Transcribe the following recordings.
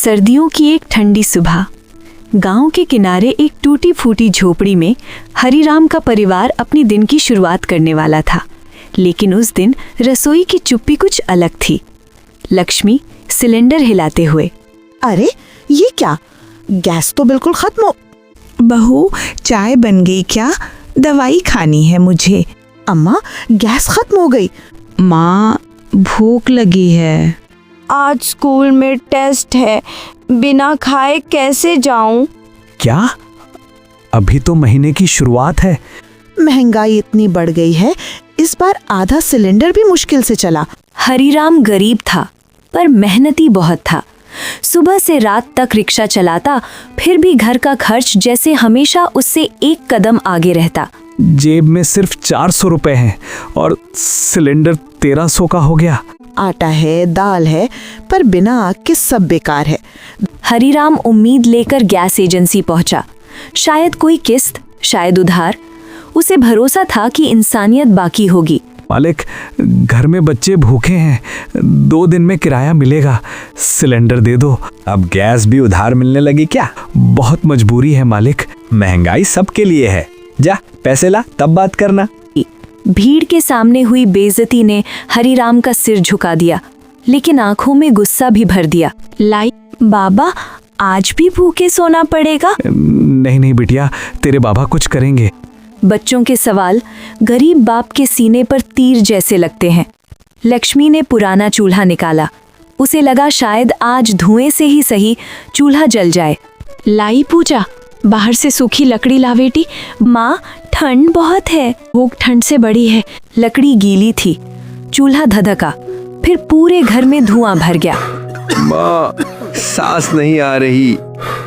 सर्दियों की एक ठंडी सुबह गांव के किनारे एक टूटी फूटी झोपड़ी में हरिराम का परिवार अपनी दिन की शुरुआत करने वाला था। लेकिन उस दिन रसोई की चुप्पी कुछ अलग थी। लक्ष्मी सिलेंडर हिलाते हुए, अरे ये क्या, गैस तो बिल्कुल खत्म हो। बहू, चाय बन गई क्या? दवाई खानी है मुझे। अम्मा, गैस खत्म हो गई। माँ, भूख लगी है। आज स्कूल में टेस्ट है, बिना खाए कैसे जाऊं? क्या? अभी तो महीने की शुरुआत है। महंगाई इतनी बढ़ गई है, इस बार आधा सिलेंडर भी मुश्किल से चला। हरिराम गरीब था पर मेहनती बहुत था। सुबह से रात तक रिक्शा चलाता, फिर भी घर का खर्च जैसे हमेशा उससे एक कदम आगे रहता। जेब में सिर्फ 400 रुपए हैं और सिलेंडर 1300 का हो गया। आटा है, दाल है, पर बिना आग के सब बेकार है। हरिराम उम्मीद लेकर गैस एजेंसी पहुंचा। शायद कोई किस्त, शायद उधार। उसे भरोसा था कि इंसानियत बाकी होगी। मालिक, घर में बच्चे भूखे हैं, 2 दिन में किराया मिलेगा, सिलेंडर दे दो। अब गैस भी उधार मिलने लगी क्या? बहुत मजबूरी है मालिक। महंगाई सबके लिए है। जा पैसे ला, तब बात करना। भीड़ के सामने हुई बेइज्जती ने हरिराम का सिर झुका दिया, लेकिन आंखों में गुस्सा भी भर दिया। लाई बाबा, आज भी भूखे सोना पड़ेगा? नहीं नहीं बिटिया, तेरे बाबा कुछ करेंगे। बच्चों के सवाल गरीब बाप के सीने पर तीर जैसे लगते हैं। लक्ष्मी ने पुराना चूल्हा निकाला। उसे लगा शायद आज धुएं से ही सही चूल्हा जल जाए। लाई पूजा, बाहर से सूखी लकड़ी ला बेटी। माँ, ठंड बहुत है। भूख ठंड से बड़ी है। लकड़ी गीली थी। चूल्हा धधका, फिर पूरे घर में धुआं भर गया। माँ, सांस नहीं आ रही।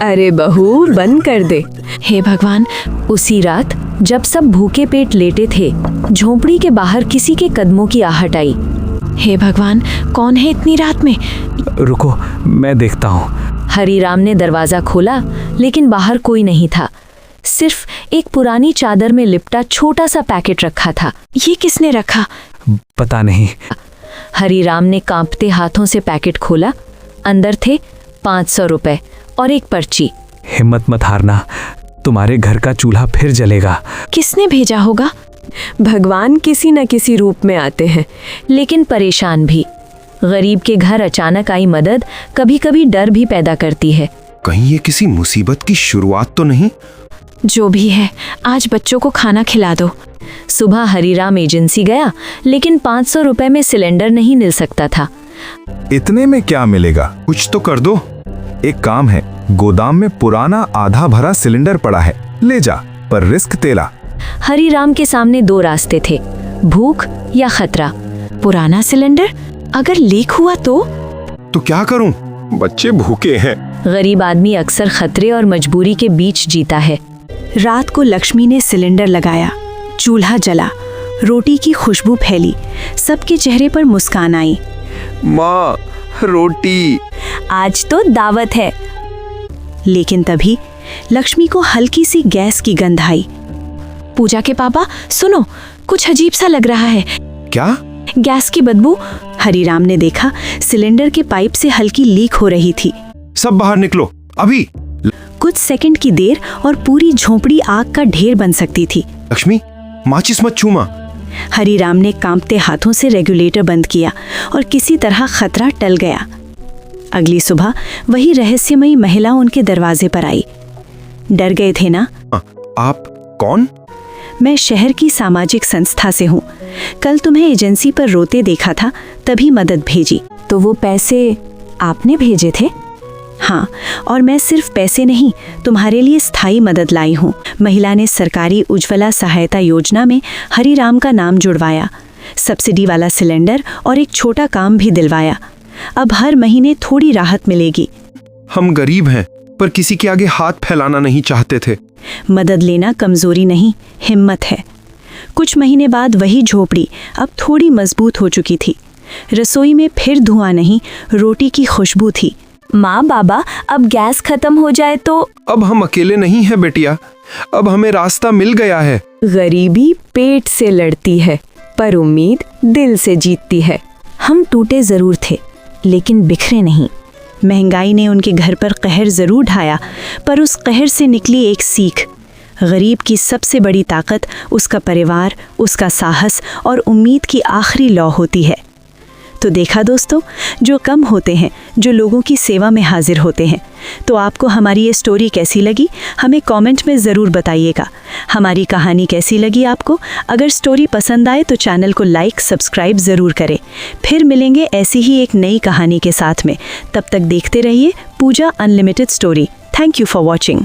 अरे बहू, बंद कर दे। हे भगवान, उसी रात जब सब भूखे पेट लेटे थे, झोपड़ी के बाहर किसी के कदमों की आहट आई। हे भगवान, कौन है इतनी रात में? रुको, मैं देखता हूँ। हरिराम ने दरवाजा खोला, लेकिन बाहर कोई नहीं था। सिर्फ एक पुरानी चादर में लिपटा छोटा सा पैकेट रखा था। ये किसने रखा? पता नहीं। हरिराम ने कांपते हाथों से पैकेट खोला। अंदर थे 500 रुपए और एक पर्ची। हिम्मत मत हारना, तुम्हारे घर का चूल्हा फिर जलेगा। किसने भेजा होगा? भगवान किसी न किसी रूप में आते हैं, लेकिन परेशान भी। गरीब के घर अचानक आई मदद कभी कभी डर भी पैदा करती है। कहीं ये किसी मुसीबत की शुरुआत तो नहीं? जो भी है, आज बच्चों को खाना खिला दो। सुबह हरिराम एजेंसी गया, लेकिन 500 रुपए में सिलेंडर नहीं मिल सकता था। इतने में क्या मिलेगा? कुछ तो कर दो। एक काम है, गोदाम में पुराना आधा भरा सिलेंडर पड़ा है, ले जा, पर रिस्क तेरा। हरिराम के सामने 2 रास्ते थे, भूख या खतरा। पुराना सिलेंडर, अगर लीक हुआ तो क्या करूं? बच्चे भूखे हैं। गरीब आदमी अक्सर खतरे और मजबूरी के बीच जीता है। रात को लक्ष्मी ने सिलेंडर लगाया, चूल्हा जला, रोटी की खुशबू फैली, सबके चेहरे पर मुस्कान आई। माँ, रोटी। आज तो दावत है। लेकिन तभी लक्ष्मी को हल्की सी गैस की गंध आई। पूजा के पापा, सुनो, कुछ अजीब सा लग रहा है। क्या? गैस की बदबू। हरिराम ने देखा, सिलेंडर के पाइप से हल्की लीक हो रही थी। सब बाहर निकलो, अभी। कुछ सेकंड की देर और पूरी झोपड़ी आग का ढेर बन सकती थी। लक्ष्मी, माचिस मत छूमा। हरिराम ने कांपते हाथों से रेगुलेटर बंद किया और किसी तरह खतरा टल गया। अगली सुबह वही रहस्यमयी महिला उनके दरवाजे पर आई। डर गए थे ना? आप कौन? मैं शहर की सामाजिक संस्था से हूँ। कल तुम्हें एजेंसी पर रोते देखा था, तभी मदद भेजी। तो वो पैसे आपने भेजे थे? हाँ, और मैं सिर्फ पैसे नहीं, तुम्हारे लिए स्थायी मदद लाई हूँ। महिला ने सरकारी उज्ज्वला सहायता योजना में हरिराम का नाम जुड़वाया, सब्सिडी वाला सिलेंडर और एक छोटा काम भी दिलवाया। अब हर महीने थोड़ी राहत मिलेगी। हम गरीब हैं, पर किसी के आगे हाथ फैलाना नहीं चाहते थे। मदद लेना कमजोरी नहीं, हिम्मत है। कुछ महीने बाद वही झोपड़ी अब थोड़ी मजबूत हो चुकी थी। रसोई में फिर धुआं नहीं, रोटी की खुशबू थी। माँ, बाबा, अब गैस खत्म हो जाए तो? अब हम अकेले नहीं हैं बेटिया, अब हमें रास्ता मिल गया है। गरीबी पेट से लड़ती है, पर उम्मीद दिल से जीतती है। हम टूटे जरूर थे, लेकिन बिखरे नहीं। महंगाई ने उनके घर पर कहर ज़रूर ढाया, पर उस कहर से निकली एक सीख। गरीब की सबसे बड़ी ताकत उसका परिवार, उसका साहस और उम्मीद की आखिरी लौ होती है। तो देखा दोस्तों, जो कम होते हैं, जो लोगों की सेवा में हाजिर होते हैं। तो आपको हमारी ये स्टोरी कैसी लगी, हमें कमेंट में ज़रूर बताइएगा। हमारी कहानी कैसी लगी आपको? अगर स्टोरी पसंद आए तो चैनल को लाइक, सब्सक्राइब ज़रूर करें। फिर मिलेंगे ऐसी ही एक नई कहानी के साथ में। तब तक देखते रहिए Pooja unlimited story. Thank you for watching.